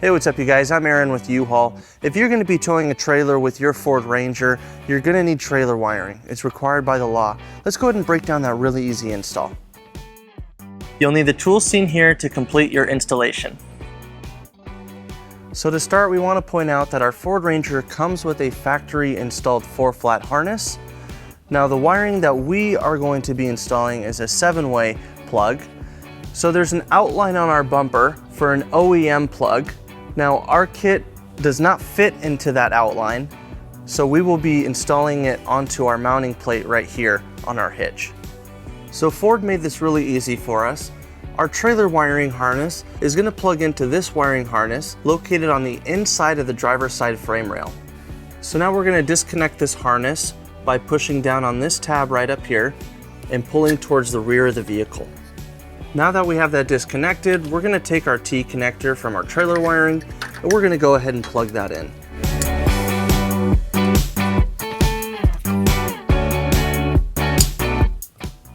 Hey, what's up you guys? I'm Aaron with U-Haul. If you're going to be towing a trailer with your Ford Ranger, you're going to need trailer wiring. It's required by the law. Let's go ahead and break down that really easy install. You'll need the tools seen here to complete your installation. So to start, we want to point out that our Ford Ranger comes with a factory installed 4-flat harness. Now the wiring that we are going to be installing is a 7-way plug. So there's an outline on our bumper for an OEM plug. Now our kit does not fit into that outline, so we will be installing it onto our mounting plate right here on our hitch. So Ford made this really easy for us. Our trailer wiring harness is going to plug into this wiring harness located on the inside of the driver's side frame rail. So now we're going to disconnect this harness by pushing down on this tab right up here and pulling towards the rear of the vehicle. Now that we have that disconnected, we're going to take our T connector from our trailer wiring and we're going to go ahead and plug that in.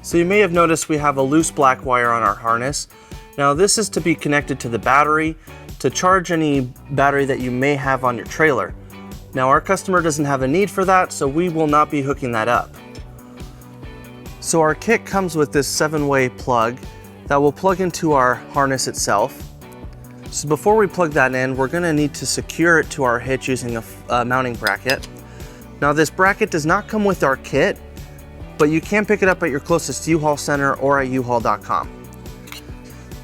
So you may have noticed we have a loose black wire on our harness. Now this is to be connected to the battery to charge any battery that you may have on your trailer. Now our customer doesn't have a need for that, so we will not be hooking that up. So our kit comes with this 7-way plug that will plug into our harness itself. So before we plug that in, we're going to need to secure it to our hitch using a mounting bracket. Now this bracket does not come with our kit, but you can pick it up at your closest U-Haul center or at uhaul.com.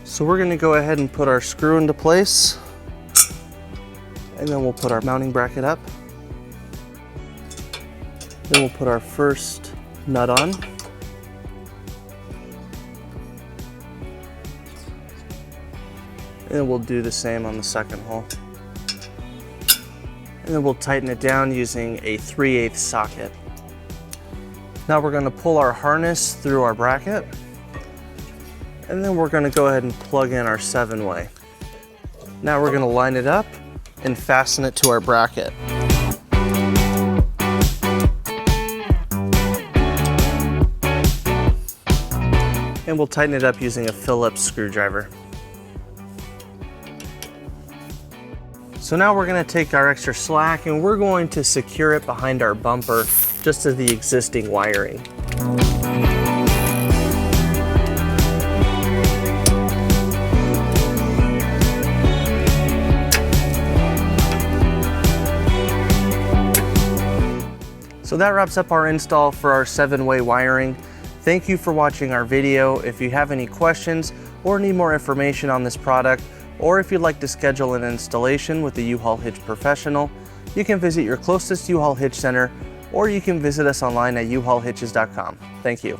So we're going to go ahead and put our screw into place, and then we'll put our mounting bracket up. Then we'll put our first nut on. And we'll do the same on the second hole. And then we'll tighten it down using a 3/8 socket. Now we're going to pull our harness through our bracket. And then we're going to go ahead and plug in our 7-way. Now we're going to line it up and fasten it to our bracket. And we'll tighten it up using a Phillips screwdriver. So now we're going to take our extra slack and we're going to secure it behind our bumper just to the existing wiring. So that wraps up our install for our 7-way wiring. Thank you for watching our video. If you have any questions or need more information on this product, or if you'd like to schedule an installation with a U-Haul Hitch professional, you can visit your closest U-Haul Hitch center, or you can visit us online at uhaulhitches.com. Thank you.